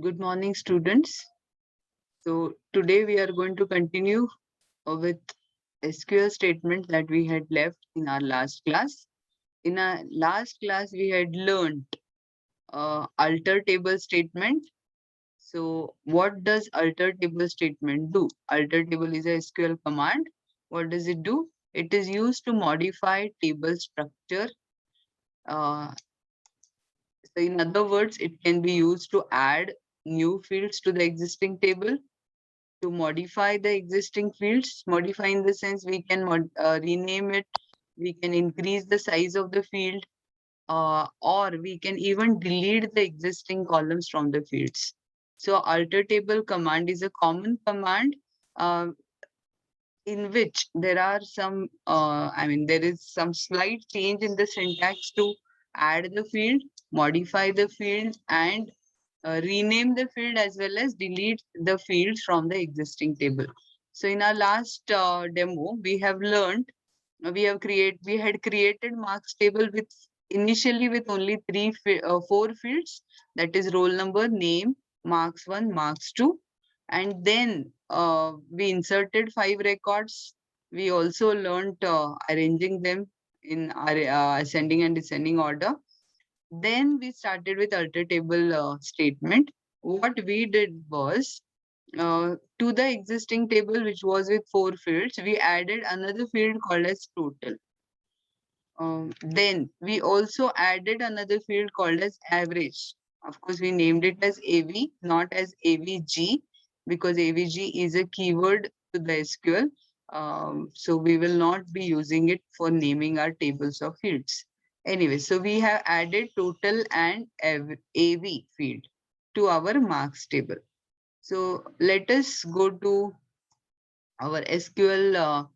Good morning, students. So today we are going to continue with SQL statement that we had left in our last class. In our last class, we had learned alter table statement. So what does alter table statement do? Alter table is a SQL command. What does it do? It is used to modify table structure. Uh, so in other words, it can be used to add new fields to the existing table, to modify the existing fields. Modify in the sense we can rename it, we can increase the size of the field, or we can even delete the existing columns from the fields. So alter table command is a common command uh, in which there are some, there is some slight change in the syntax to add the field, modify the field, and rename the field as well as delete the fields from the existing table. So in our last demo, we have learned, we had created marks table with initially with only four fields, that is roll number, name, marks 1, marks 2, and then we inserted 5 records. We also learned arranging them in our ascending and descending order. Then we started with alter table statement. What we did was, to the existing table, which was with 4 fields, we added another field called as total. Then we also added another field called as average. Of course, we named it as AV, not as AVG, because AVG is a keyword to the SQL. So we will not be using it for naming our tables of fields. Anyway, so we have added total and AV field to our marks table. So let us go to our SQL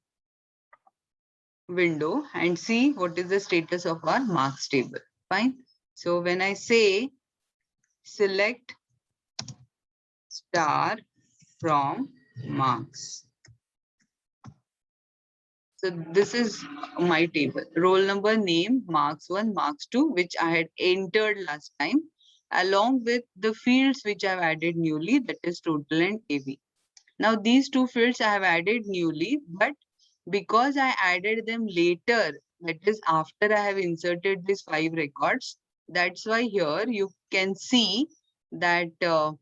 window and see what is the status of our marks table. Fine. So when I say select star from marks, so this is my table. Roll number, name, marks 1, marks 2, which I had entered last time, along with the fields which I've added newly, that is total and AV. Now these two fields I have added newly, but because I added them later, that is after I have inserted these 5 records, that's why here you can see that, there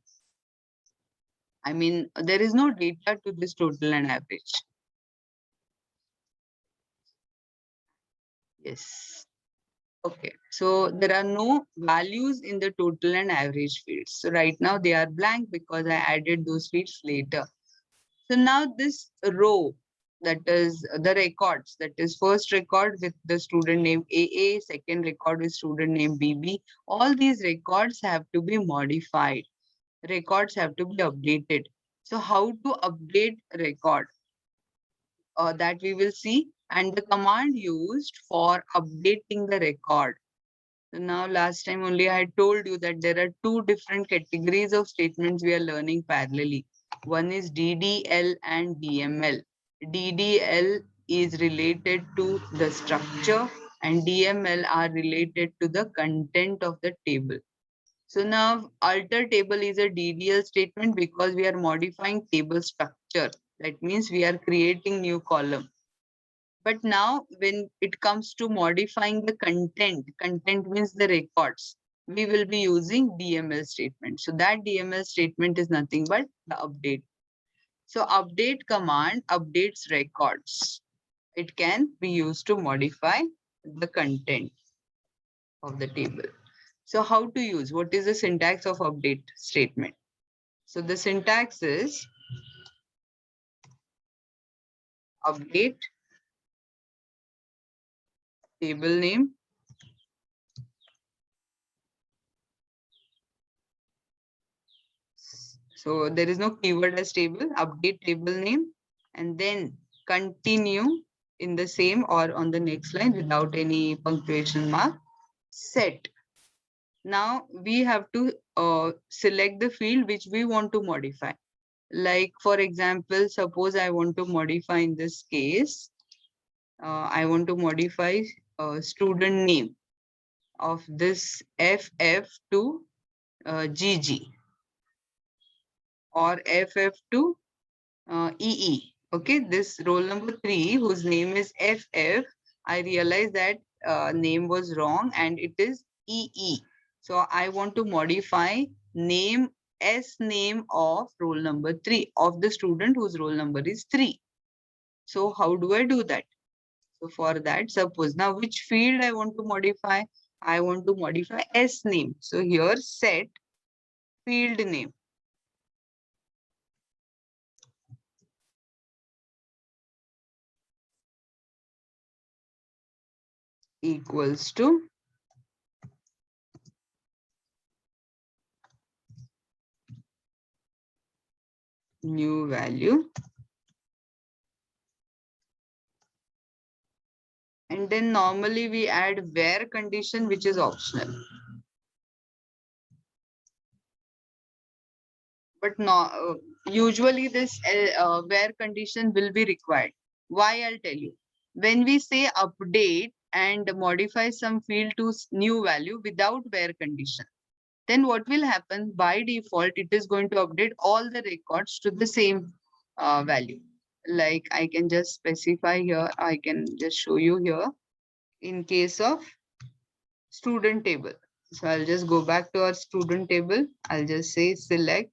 is no data to this total and average. Yes. Okay. So there are no values in the total and average fields. So right now they are blank because I added those fields later. So now this row, that is the records, that is first record with the student name AA, second record with student name BB, all these records have to be modified. Records have to be updated. So how to update record? That we will see, and the command used for updating the record. So now last time only I had told you that there are 2 different categories of statements we are learning parallelly. One is DDL and DML. DDL is related to the structure and DML are related to the content of the table. So now alter table is a DDL statement because we are modifying table structure. That means we are creating new column. But now when it comes to modifying the content means the records, we will be using DML statement. So that DML statement is nothing but the update. So update command updates records. It can be used to modify the content of the table. So how to use? What is the syntax of update statement? So the syntax is update table name, so there is no keyword as table, update table name, and then continue in the same or on the next line without any punctuation mark, set. Now we have to select the field which we want to modify. Like for example, suppose I want to modify in this case, I want to modify student name of this FF to GG. or FF to EE. Okay, this roll number 3, whose name is FF, I realized that name was wrong and it is EE. So I want to modify name S name of roll number 3 of the student whose roll number is 3. So how do I do that? So for that, suppose now which field I want to modify? I want to modify S name. So here set field name equals to new value, and then normally we add where condition, which is optional. But no, usually this where condition will be required. Why? I'll tell you. When we say update and modify some field to new value without where condition, then what will happen? By default, it is going to update all the records to the same value. Like I can just specify here, I can just show you here in case of student table. So I'll just go back to our student table. I'll just say select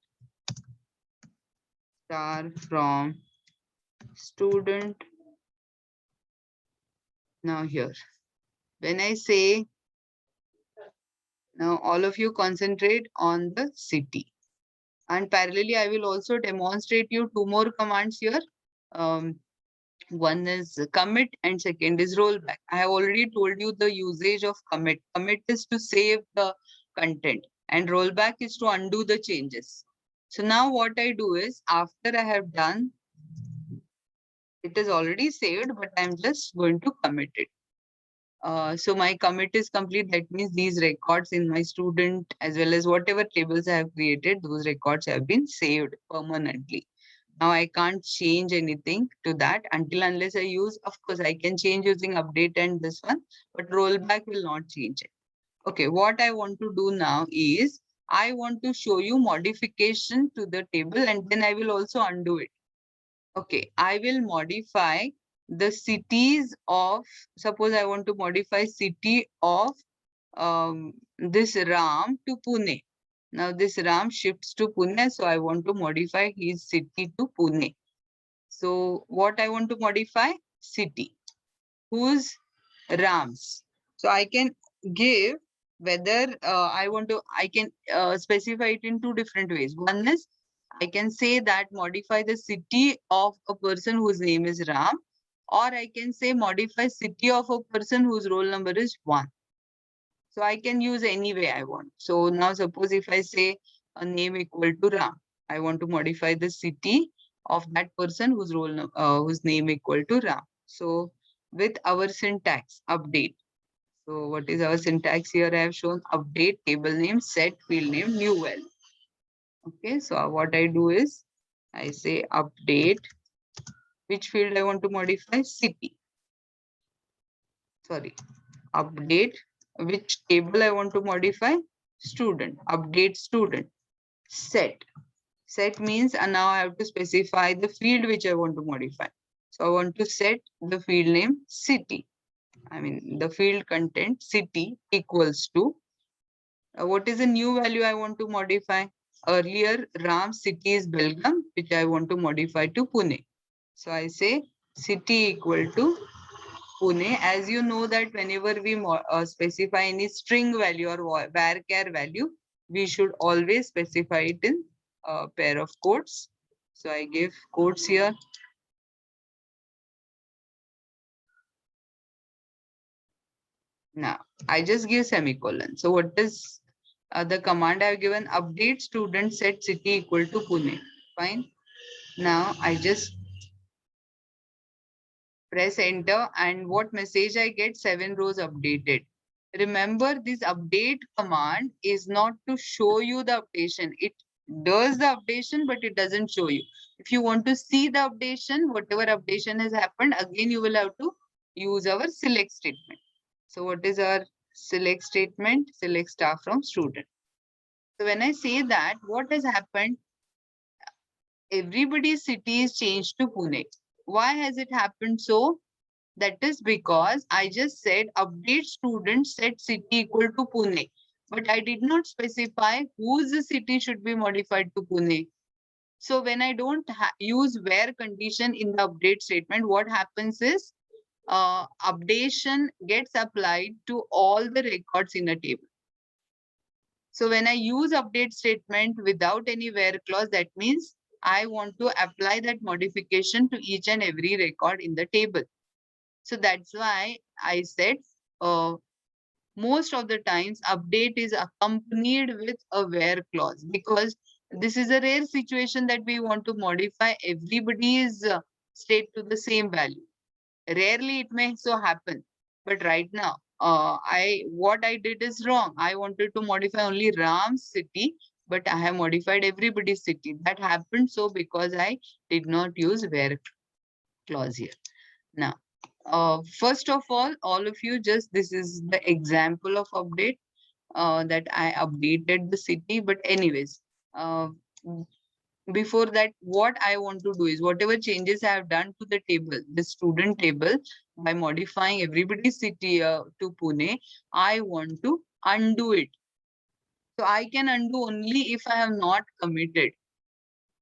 star from student. Now here, when I say, now all of you concentrate on the city. And parallelly, I will also demonstrate you two more commands here. One is commit and second is rollback. I have already told you the usage of commit. Commit is to save the content and rollback is to undo the changes. So now what I do is, after I have done, it is already saved, but I'm just going to commit it. So my commit is complete. That means these records in my student as well as whatever tables I have created, those records have been saved permanently. Now I can't change anything to that until unless I use, of course, I can change using update and this one, but rollback will not change it. Okay, what I want to do now is I want to show you modification to the table and then I will also undo it. Okay, I will modify the cities of, suppose I want to modify city of this Ram to Pune. Now this Ram shifts to Pune, so I want to modify his city to Pune. So what I want to modify? City. Whose? Ram's. So I can give whether I can specify it in two different ways. One is I can say that modify the city of a person whose name is Ram, or I can say modify city of a person whose roll number is 1. So I can use any way I want. So now suppose if I say a name equal to Ram, I want to modify the city of that person whose whose name equal to Ram. So with our syntax update. So what is our syntax here? I have shown update table name, set field name, new value. Okay, so what I do is I say update, which field I want to modify? City. Sorry, update, which table I want to modify? Student. Update student. Set. Set means now I have to specify the field which I want to modify. So I want to set the field name city. I mean the field content city equals to what is the new value I want to modify? Earlier Ram city is Belgaum, which I want to modify to Pune. So I say city equal to Pune. As you know that whenever we specify any string value or varchar value, we should always specify it in a pair of quotes. So I give quotes here. Now I just give semicolon. So what is the command I have given? Update student set city equal to Pune. Fine. Now I just press enter and what message I get? 7 rows updated. Remember, this update command is not to show you the updation. It does the updation, but it doesn't show you. If you want to see the updation, whatever updation has happened, again, you will have to use our select statement. So what is our select statement? Select star from student. So when I say that, what has happened? everybody's city is changed to Pune. Why has it happened so? That is because I just said update student set city equal to Pune. But I did not specify whose city should be modified to Pune. So when I don't use where condition in the update statement, what happens is updation gets applied to all the records in a table. So when I use update statement without any where clause, that means I want to apply that modification to each and every record in the table. So that's why I said most of the times update is accompanied with a where clause, because this is a rare situation that we want to modify everybody's state to the same value. Rarely it may so happen, but right now what I did is wrong. I wanted to modify only Ram's city, but I have modified everybody's city. That happened so because I did not use where clause here. Now first of all of you, just this is the example of update that I updated the city. But anyways, before that, what I want to do is whatever changes I have done to the table, the student table, by modifying everybody's city to Pune, I want to undo it. So I can undo only if I have not committed.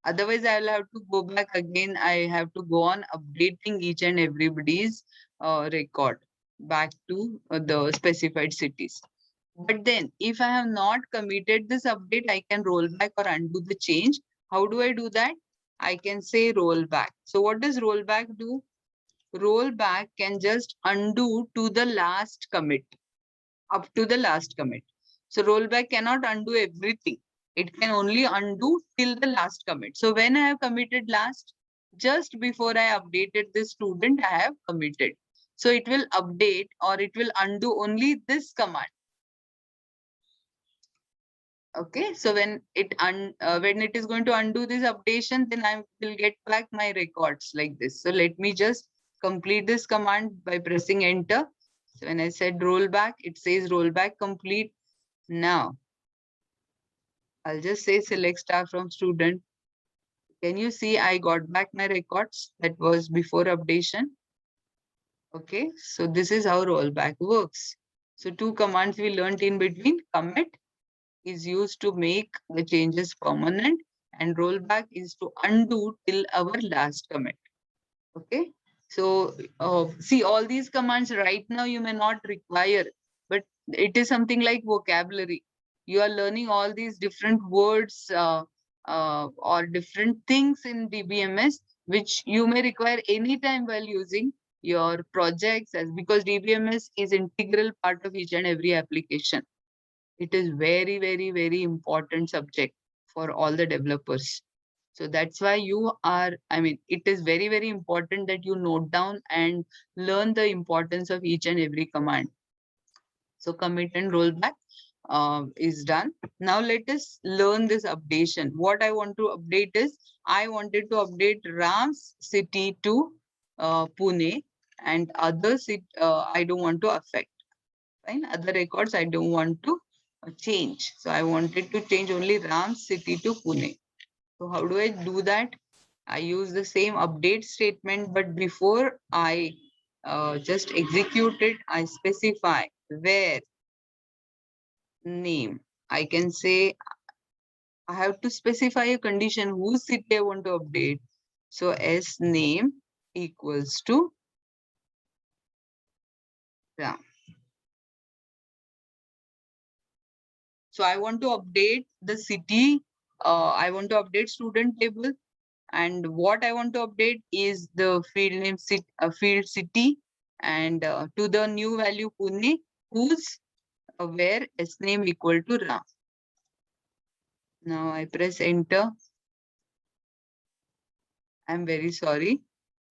Otherwise, I will have to go back again. I have to go on updating each and everybody's record back to the specified cities. But then if I have not committed this update, I can roll back or undo the change. How do I do that? I can say roll back. So what does roll back do? Roll back can just undo to the last commit, up to the last commit. So rollback cannot undo everything. It can only undo till the last commit. So when I have committed last, just before I updated the student, I have committed. So it will update or it will undo only this command. Okay, so when it is going to undo this updation, then I will get back my records like this. So let me just complete this command by pressing enter. So when I said rollback, it says rollback complete. Now I'll just say select star from student. Can you see I got back my records that was before updation? Okay, so this is how rollback works. So two commands we learned in between. Commit is used to make the changes permanent, and rollback is to undo till our last commit. Okay, so see, all these commands right now you may not require, but it is something like vocabulary. You are learning all these different words or different things in DBMS, which you may require anytime while using your projects, as because DBMS is integral part of each and every application. It is very, very, very important subject for all the developers. So that's why it is very, very important that you note down and learn the importance of each and every command. So commit and rollback is done. Now let us learn this updation. What I want to update is, I wanted to update Ram's city to Pune, and other I don't want to affect. Fine, other records I don't want to change. So I wanted to change only Ram's city to Pune. So how do I do that? I use the same update statement, but before I just execute it, I specify where name. I can say I have to specify a condition whose city I want to update. So S name equals to Ram. So I want to update the city. I want to update student table. And what I want to update is the field name field city, and to the new value Pune, whose where S name equal to Ram. Now I press enter. I'm very sorry.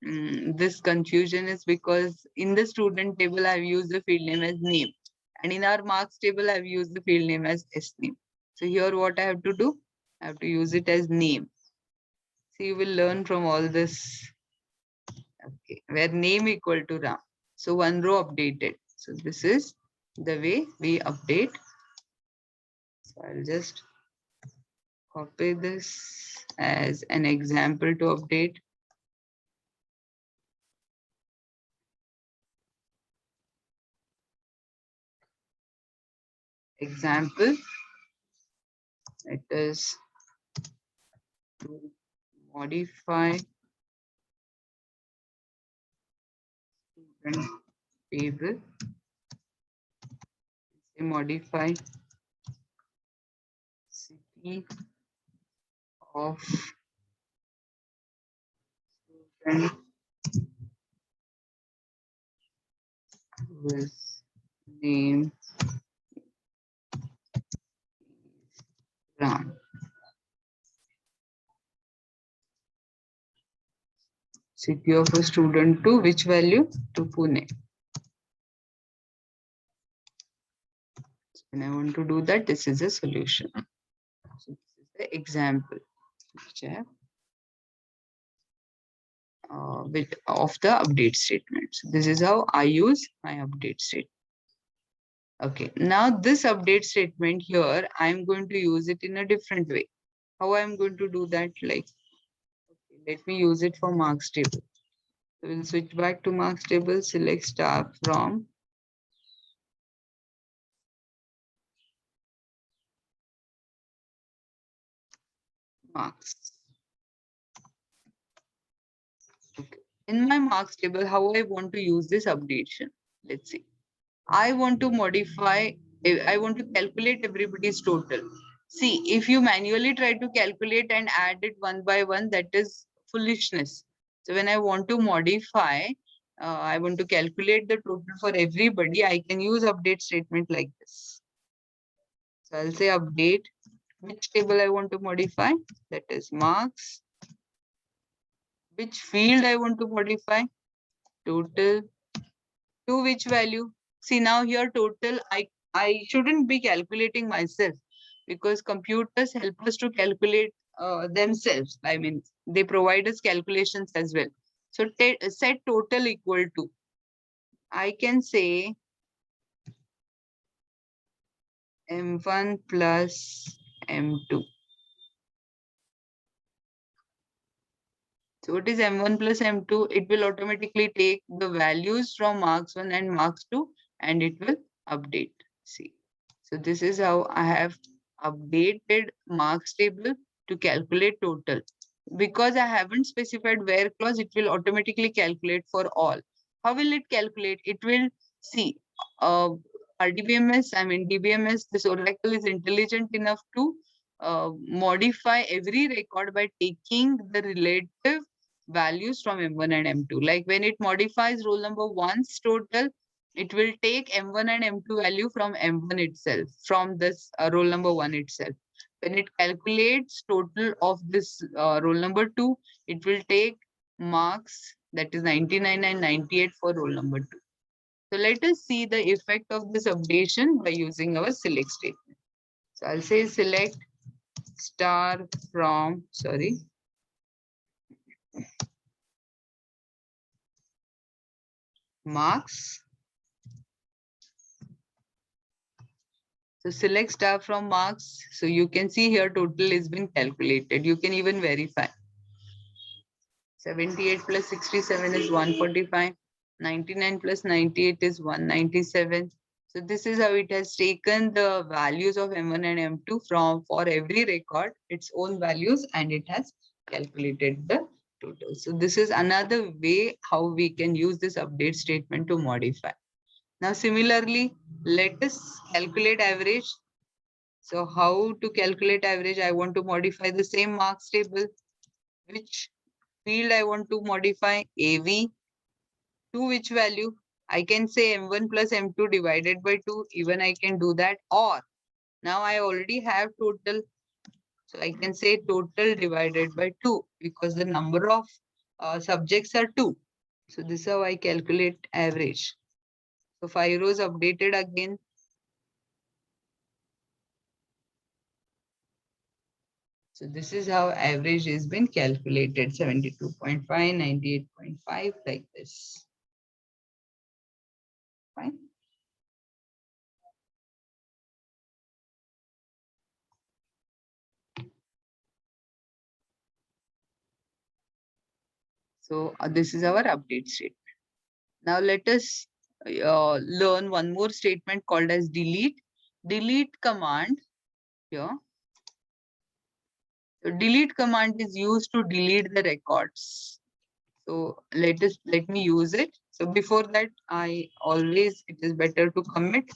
This confusion is because in the student table I've used the field name as name, and in our marks table I've used the field name as S name. So here what I have to do, I have to use it as name. So you will learn from all this. Okay, where name equal to Ram. So one row updated. So this is the way we update. So I'll just copy this as an example to update. Example, it is to modify student table. Modify city of student whose name Ram. City of a student to which value? To Pune. So when I want to do that, this is a solution. So this is the example which I have of the update statement. So this is how I use my update statement. Okay, now this update statement here, I'm going to use it in a different way. How I'm going to do that? Like, okay, let me use it for marks table. So we'll switch back to marks table, select star from marks. Okay. In my marks table, how I want to use this updation? Let's see. I want to modify, I want to calculate everybody's total. See, if you manually try to calculate and add it one by one, that is foolishness. So when I want to modify, I want to calculate the total for everybody, I can use update statement like this. So I'll say update, which table I want to modify, that is marks. Which field I want to modify, total, to which value. See now here total, I shouldn't be calculating myself because computers help us to calculate themselves. I mean, they provide us calculations as well. So set total equal to, I can say M1 plus M2. So what is M1 plus M2? It will automatically take the values from marks 1 and marks 2 and it will update. See. So this is how I have updated marks table to calculate total. Because I haven't specified where clause, it will automatically calculate for all. How will it calculate? It will see RDBMS, I mean DBMS, this Oracle is intelligent enough to modify every record by taking the relative values from M1 and M2. Like when it modifies roll number 1's total, it will take M1 and M2 value from M1 itself, from this roll number 1 itself. When it calculates total of this roll number 2, it will take marks, that is 99 and 98 for roll number 2. So let us see the effect of this updation by using our select statement. So I'll say select star from, marks. So select star from marks. So you can see here total has been calculated. You can even verify. 78 plus 67 is 145. 99 plus 98 is 197. So this is how it has taken the values of M1 and M2 from for every record, its own values, and it has calculated the total. So this is another way how we can use this update statement to modify. Now similarly, let us calculate average. So how to calculate average? I want to modify the same marks table. Which field I want to modify? AV. To which value? I can say M1 plus M2 divided by 2. Even I can do that. Or now I already have total. So I can say total divided by 2 because the number of subjects are 2. So this is how I calculate average. So 5 rows updated again. So this is how average has been calculated, 72.5, 98.5, like this. Fine. So this is our update statement. Now let us learn one more statement called as delete. Delete command here. So delete command is used to delete the records. So let me use it. So before that, it is better to commit,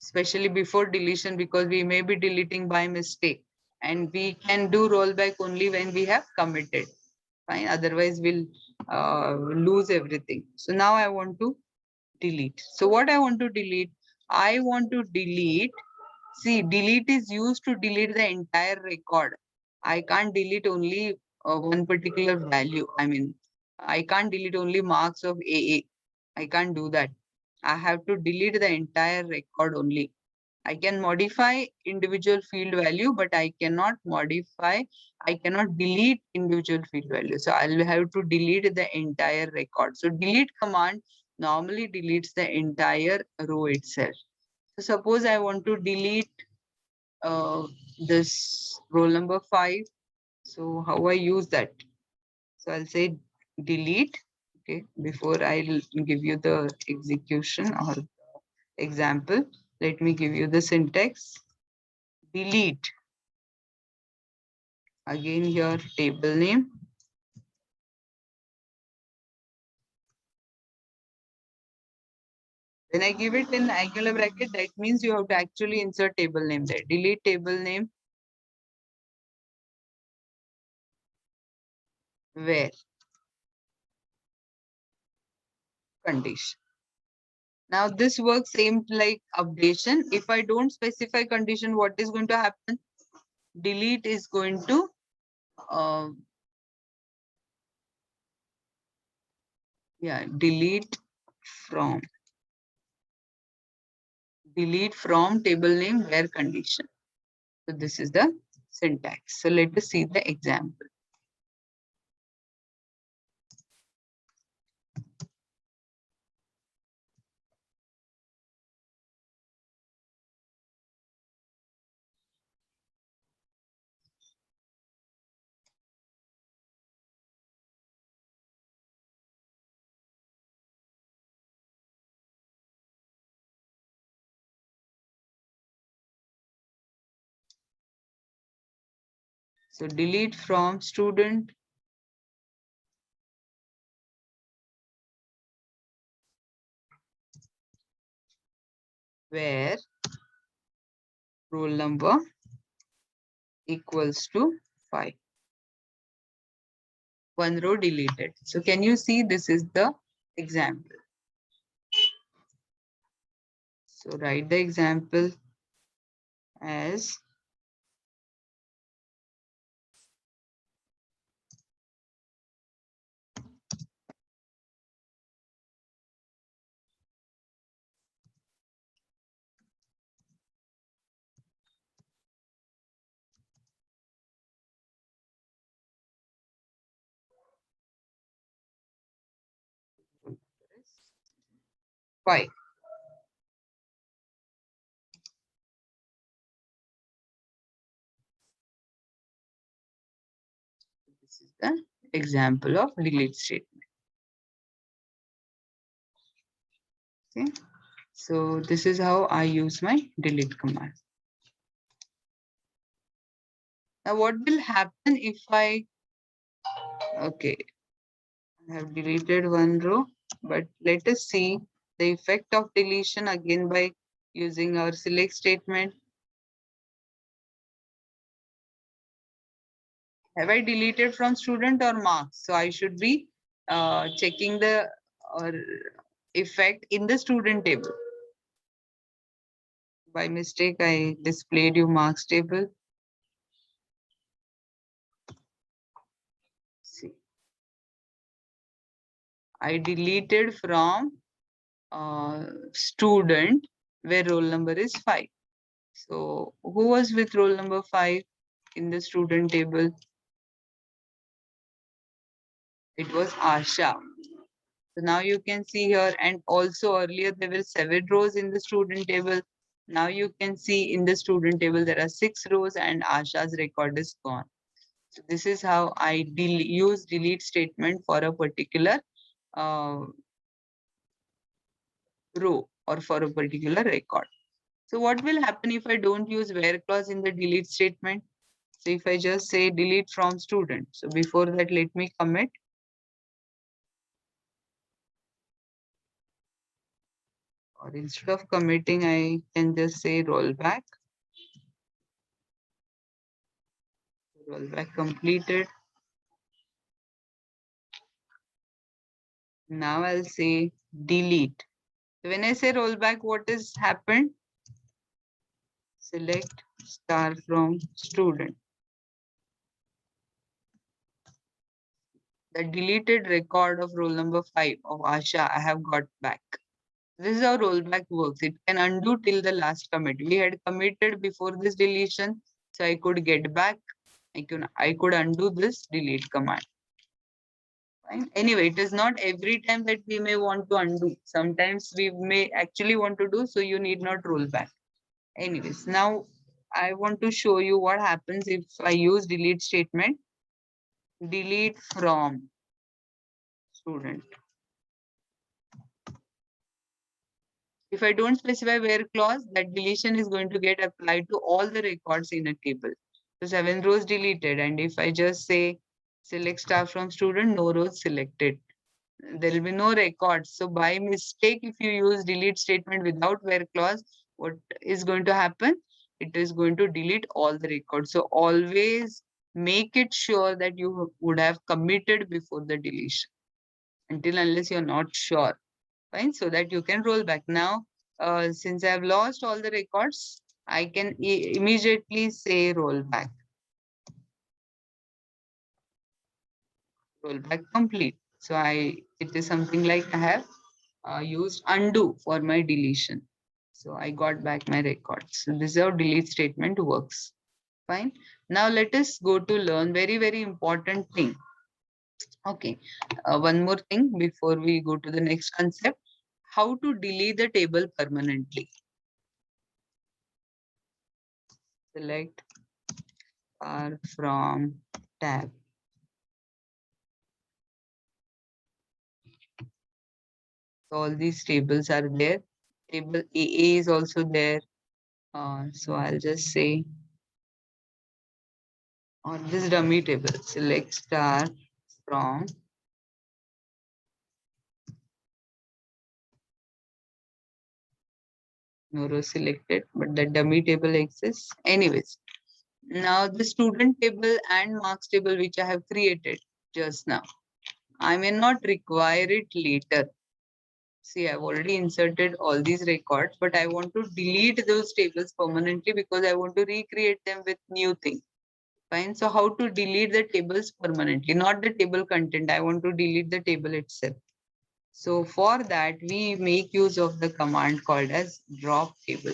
especially before deletion, because we may be deleting by mistake, and we can do rollback only when we have committed. Fine, otherwise we'll lose everything. So now I want to delete. So what I want to delete? I want to delete. See, delete is used to delete the entire record. I can't delete only one particular value. I mean, I can't delete only marks of AA. I can't do that. I have to delete the entire record only. I can modify individual field value, but I cannot delete individual field value. So I'll have to delete the entire record. So delete command normally deletes the entire row itself. So suppose I want to delete this roll number 5. So how I use that? So I'll say delete. Okay, before I'll give you the execution or example, let me give you the syntax. Delete. Again here table name. When I give it in angular bracket, that means you have to actually insert table name there. Delete table name where condition. Now this works same like updation. If I don't specify condition, what is going to happen? Delete is going to delete from table name where condition. So this is the syntax. So let us see the example. So delete from student where roll number equals to 5. One row deleted. So can you see this is the example? So write the example as five. This is the example of delete statement. Okay. So this is how I use my delete command. Now what will happen if I have deleted one row, but let us see the effect of deletion again by using our select statement. Have I deleted from student or marks? So I should be checking the effect in the student table. By mistake, I displayed you marks table. See, I deleted from student where roll number is 5. So who was with roll number 5 in the student table? It was Asha. So now you can see here, and also earlier there were 7 rows in the student table. Now you can see in the student table there are 6 rows and Asha's record is gone. So this is how I use delete statement for a particular row or for a particular record. So what will happen if I don't use where clause in the delete statement? So if I just say delete from student, so before that, let me commit. Or instead of committing, I can just say rollback. Rollback completed. Now I'll say delete. When I say rollback, what has happened? Select star from student. The deleted record of roll number 5 of Asha I have got back. This is how rollback works. It can undo till the last commit. We had committed before this deletion, so I could get back. I could undo this delete command. Fine. Anyway, it is not every time that we may want to undo. Sometimes we may actually want to do, so you need not roll back. Anyways, now I want to show you what happens if I use delete statement. Delete from student. If I don't specify where clause, that deletion is going to get applied to all the records in a table. So 7 rows deleted. And if I just say select star from student, no rows selected. There will be no records. So by mistake, if you use delete statement without where clause, what is going to happen? It is going to delete all the records. So always make it sure that you would have committed before the deletion, until unless you're not sure. Fine, so that you can roll back. Now, since I have lost all the records, I can immediately say roll back. Roll back complete. So it is something like I have used undo for my deletion. So I got back my records. So this is how delete statement works. Fine. Now let us go to learn very important thing. Okay. One more thing before we go to the next concept. How to delete the table permanently. Select R from tab. So all these tables are there. Table AA is also there. So I'll just say on this dummy table, select star from no row selected, but the dummy table exists. Anyways, now the student table and marks table which I have created just now, I may not require it later. See, I've already inserted all these records, but I want to delete those tables permanently because I want to recreate them with new things. Fine. So how to delete the tables permanently? Not the table content. I want to delete the table itself. So for that, we make use of the command called as drop table.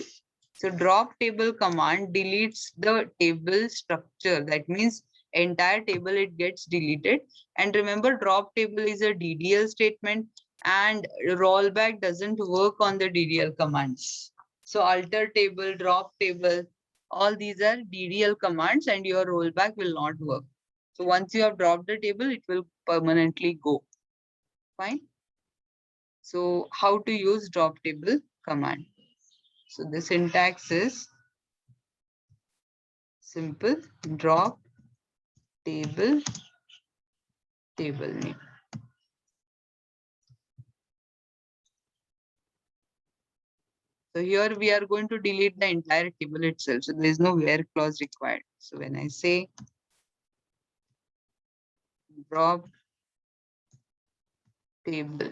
So drop table command deletes the table structure. That means entire table it gets deleted. And remember, drop table is a DDL statement and rollback doesn't work on the DDL commands. So alter table, drop table, all these are DDL commands and your rollback will not work. So once you have dropped the table, it will permanently go. Fine. So how to use drop table command? So the syntax is simple, drop table name. So here we are going to delete the entire table itself. So there is no where clause required. So when I say drop table,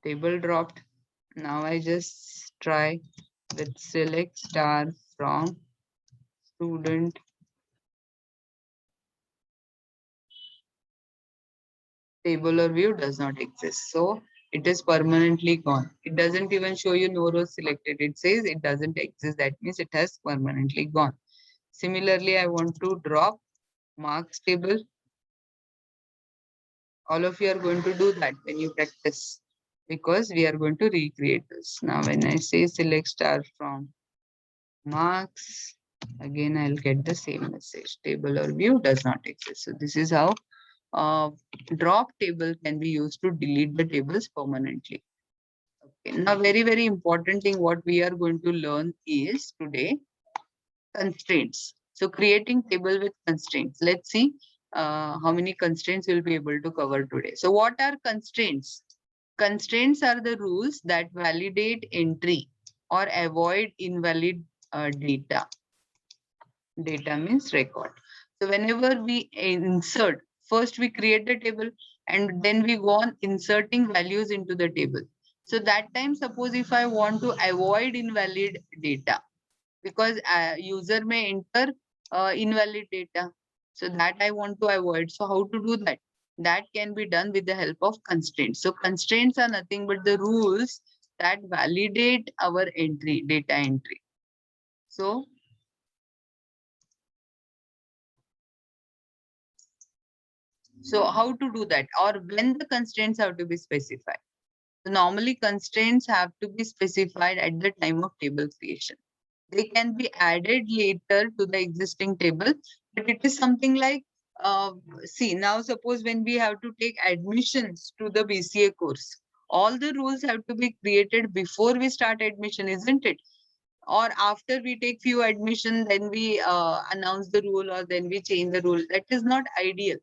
table dropped. Now I just try with select star from student. Table or view does not exist. So it is permanently gone. It doesn't even show you no rows selected. It says it doesn't exist. That means it has permanently gone. Similarly, I want to drop marks table. All of you are going to do that when you practice. because we are going to recreate this. Now, when I say select star from marks, again, I'll get the same message. Table or view does not exist. So this is how drop table can be used to delete the tables permanently. Okay. Now, very, very important thing what we are going to learn is today constraints. So creating table with constraints. Let's see how many constraints we'll be able to cover today. So what are constraints? Constraints are the rules that validate entry or avoid invalid data. Data means record. So whenever we insert, first we create the table and then we go on inserting values into the table. So that time, suppose if I want to avoid invalid data, because user may enter invalid data. So that I want to avoid. So how to do that? That can be done with the help of constraints. So constraints are nothing but the rules that validate our entry, data entry. So how to do that, or when the constraints have to be specified? So normally constraints have to be specified at the time of table creation. They can be added later to the existing table, but it is something like, see, now suppose when we have to take admissions to the BCA course, all the rules have to be created before we start admission, isn't it? Or after we take few admission, then we announce the rule or then we change the rule. That is not ideal.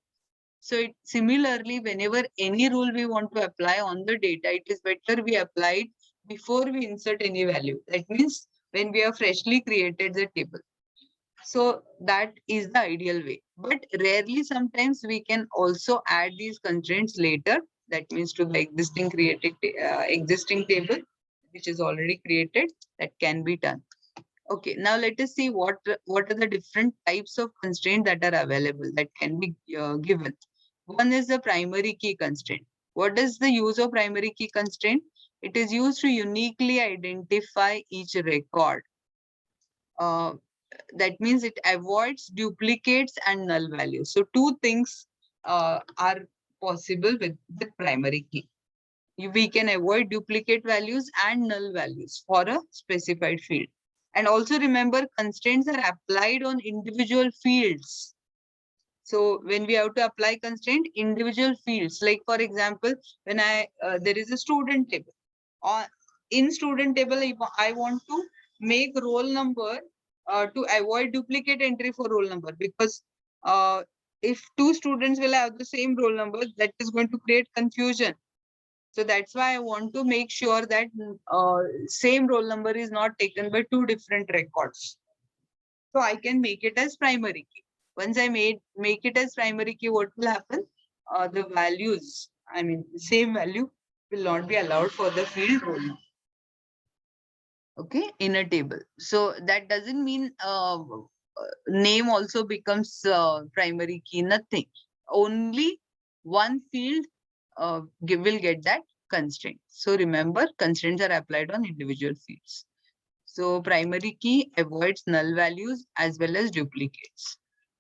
So similarly, whenever any rule we want to apply on the data, it is better we apply it before we insert any value. That means when we have freshly created the table. So that is the ideal way. But rarely sometimes we can also add these constraints later. That means to the existing table, which is already created, that can be done. Okay, now let us see what are the different types of constraints that are available that can be given. One is the primary key constraint. What is the use of primary key constraint? It is used to uniquely identify each record. That means it avoids duplicates and null values. So two things are possible with primary key. We can avoid duplicate values and null values for a specified field. And also remember, constraints are applied on individual fields. So when we have to apply constraint, individual fields, like for example, when there is a student table. In student table, if I want to make roll number to avoid duplicate entry for roll number, because if two students will have the same roll number, that is going to create confusion. So that's why I want to make sure that same roll number is not taken by two different records. So I can make it as primary key. Once I make it as primary key, what will happen? The values, I mean, same value will not be allowed for the field roll number. Okay, in a table. So that doesn't mean name also becomes primary key, nothing. Only one field will get that constraint. So remember, constraints are applied on individual fields. So primary key avoids null values as well as duplicates.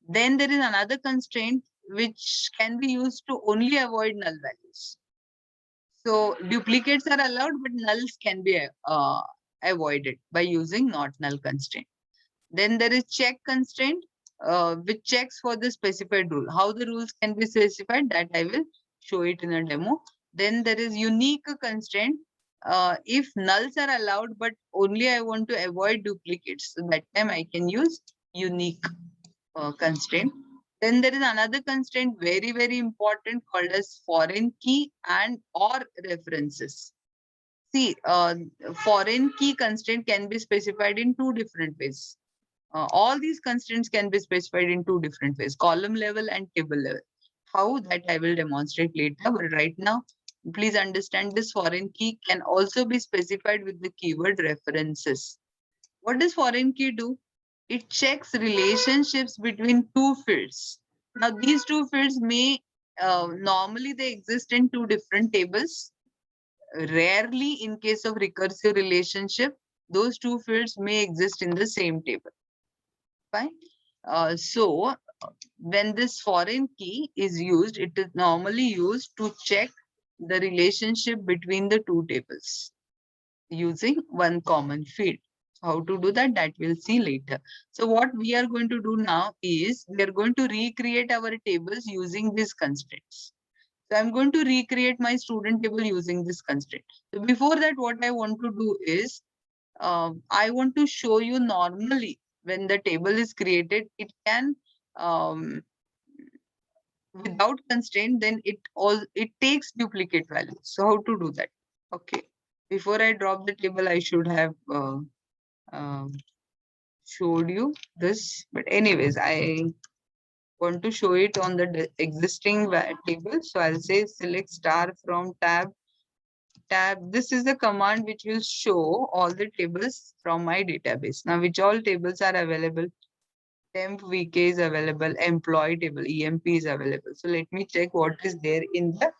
Then there is another constraint which can be used to only avoid null values. So duplicates are allowed, but nulls can be avoided by using not null constraint. Then there is check constraint, which checks for the specified rule. How the rules can be specified, that I will show it in a demo. Then there is unique constraint. If nulls are allowed, but only I want to avoid duplicates, so that time I can use unique constraint. Then there is another constraint, very, very important, called as foreign key and or references. See, foreign key constraint can be specified in two different ways. All these constraints can be specified in two different ways, column level and table level. How, that I will demonstrate later, but right now, please understand this foreign key can also be specified with the keyword references. What does foreign key do? It checks relationships between two fields. Now, these two fields may, normally they exist in two different tables. Rarely, in case of recursive relationship, those two fields may exist in the same table. Fine. So when this foreign key is used, it is normally used to check the relationship between the two tables using one common field. How to do that? That we'll see later. So what we are going to do now is we are going to recreate our tables using these constraints. So I'm going to recreate my student table using this constraint. So before that, what I want to do is I want to show you normally when the table is created, it can um, without constraint, then it takes duplicate values. So how to do that? Okay. Before I drop the table, I should have um, showed you this. But anyways, I want to show it on the existing table. So I'll say select star from tab. This is the command which will show all the tables from my database. Now, which all tables are available? Temp VK is available, employee table, EMP is available. So let me check what is there in the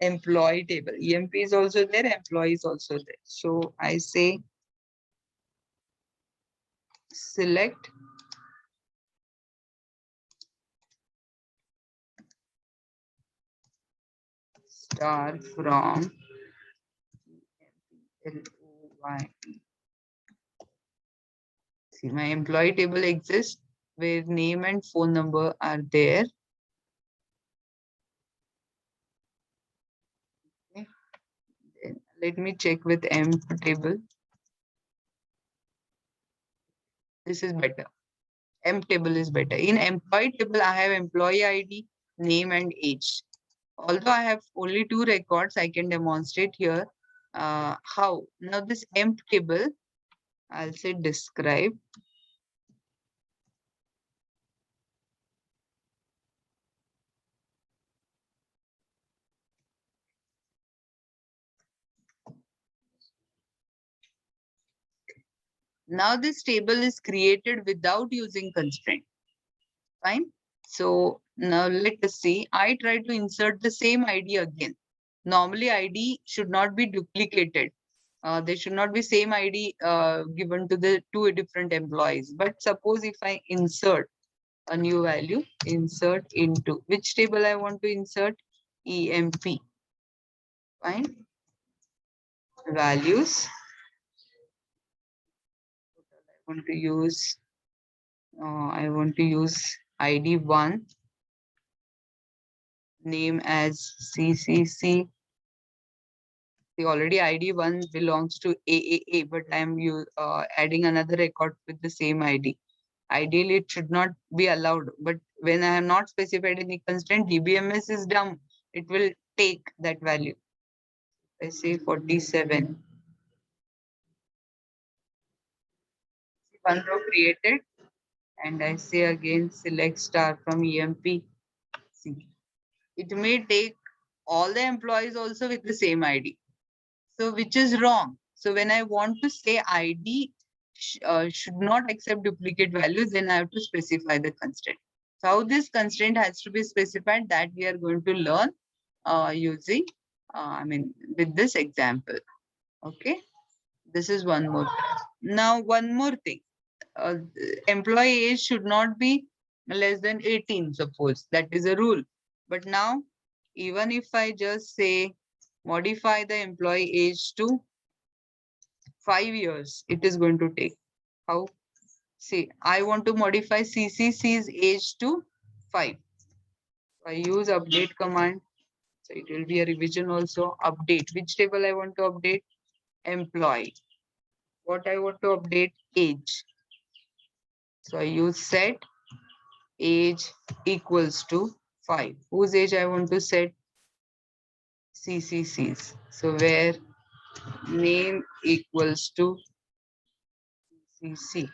employee table. EMP is also there, employee is also there. So I say select star from LOYE. See, my employee table exists where name and phone number are there. Okay. Then let me check with emp table. This is better. Emp table is better. In employee table, I have employee ID, name and age. Although I have only 2 records, I can demonstrate here how. Now this emp table, I'll say describe. Now this table is created without using constraint. Fine. So now let us see. I try to insert the same ID again. Normally ID should not be duplicated. There should not be same ID given to the 2 different employees. But suppose if I insert a new value, insert into which table I want to insert? EMP. Fine. Values. I want to use ID 1, name as CCC. The already ID 1 belongs to AAA, but I'm adding another record with the same ID. Ideally, it should not be allowed, but when I have not specified any constraint, DBMS is dumb. It will take that value. I say 47. One row created, and I say again select star from EMP. See, it may take all the employees also with the same ID. So which is wrong. So when I want to say ID should not accept duplicate values, then I have to specify the constraint. So how this constraint has to be specified, that we are going to learn using, with this example. Okay. This is one more. Now, one more thing. Employee age should not be less than 18, suppose. That is a rule. But now, even if I just say modify the employee age to 5 years, it is going to take. How? See, I want to modify CCC's age to 5. I use update command. So it will be a revision also. Update. Which table I want to update? Employee. What I want to update? Age. So I use set age equals to 5. Whose age I want to set? CCC's. So where name equals to CC.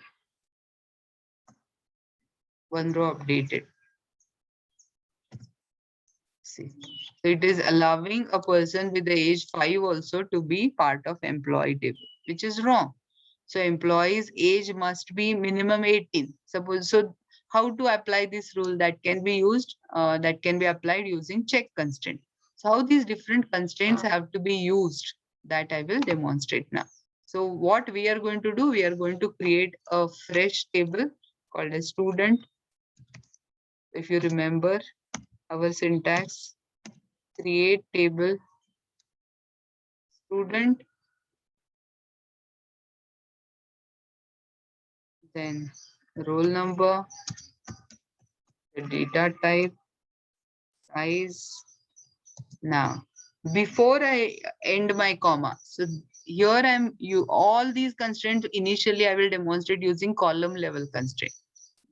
One row updated. See. So it is allowing a person with the age 5 also to be part of employee table, which is wrong. So employee's age must be minimum 18. Suppose, so how to apply this rule? That can be used, that can be applied using check constraint. So how these different constraints have to be used, that I will demonstrate now. So what we are going to do, we are going to create a fresh table called a student. If you remember our syntax, create table student, then roll number, the data type, size. Now, before I end my comma, so here all these constraints initially I will demonstrate using column level constraint.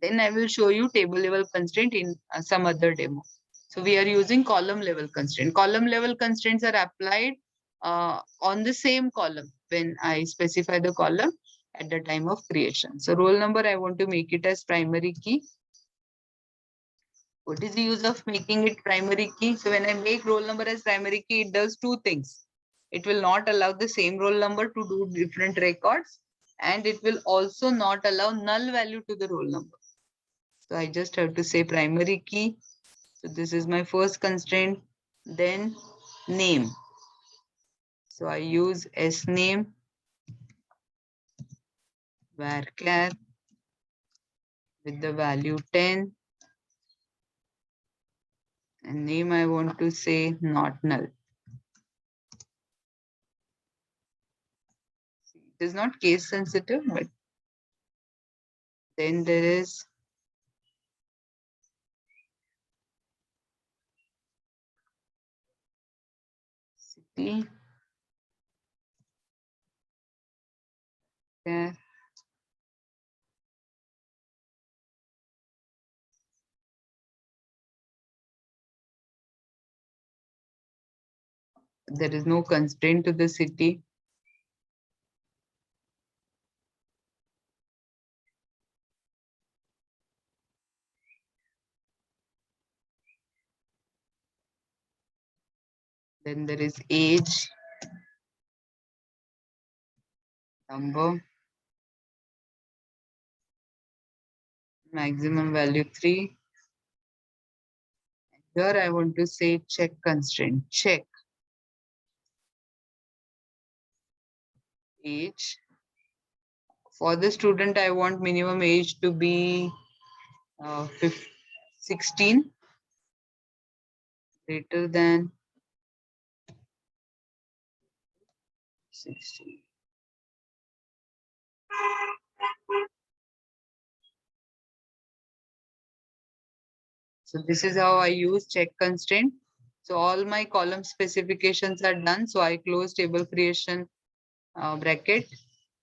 Then I will show you table level constraint in some other demo. So we are using column level constraint. Column level constraints are applied on the same column when I specify the column at the time of creation. So roll number, I want to make it as primary key. What is the use of making it primary key? So when I make roll number as primary key, it does two things. It will not allow the same roll number to do different records, and it will also not allow null value to the roll number. So I just have to say primary key. So this is my first constraint. Then name. So I use sname varchar with the value 10. And name I want to say not null. It is not case sensitive, but then there is city. Yeah. There is no constraint to the city. Then there is age, number, maximum value 3. Here I want to say check constraint, check age. For the student, I want minimum age to be 16, greater than 16. So this is how I use check constraint. So all my column specifications are done. So I close table creation bracket,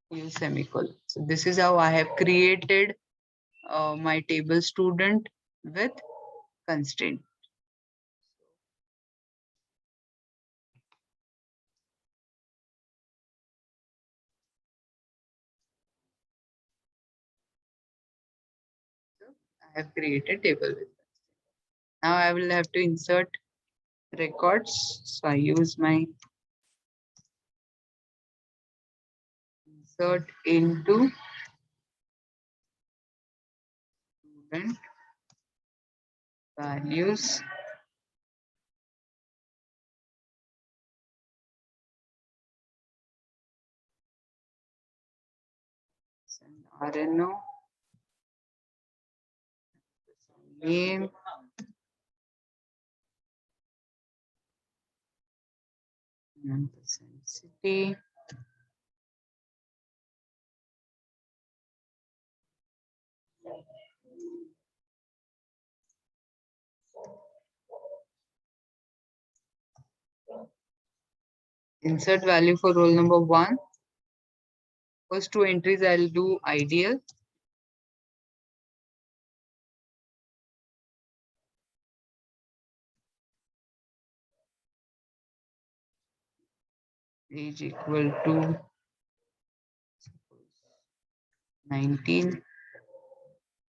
use semicolon. So this is how I have created my table student with constraint. So I have created table with constraint. Now I will have to insert records. So I use my insert into student values. RNO name, city, insert value for roll number 1. First two entries I'll do ideal. Age equal to 19.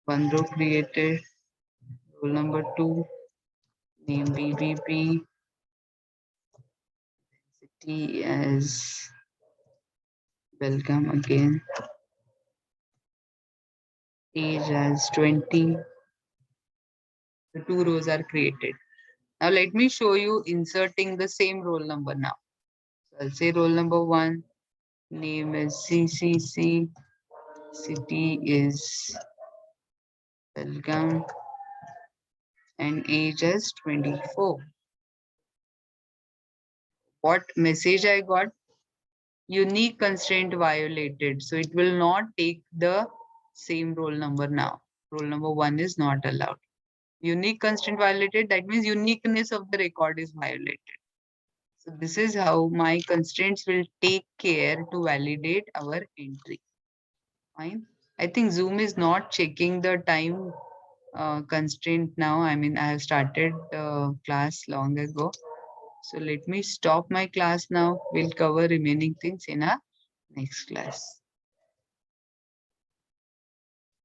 One row created. Roll number 2. Name BBP. City as welcome again. Age as 20. The 2 rows are created. Now let me show you inserting the same roll number now. So I'll say roll number 1. Name is CCC. City is welcome. And age is 24. What message I got? unique constraint violated. So it will not take the same roll number now. Roll number 1 is not allowed. Unique constraint violated, that means uniqueness of the record is violated. So this is how my constraints will take care to validate our entry. Fine. I think Zoom is not checking the time constraint now. I mean, I have started the class long ago. So let me stop my class now. We'll cover remaining things in our next class.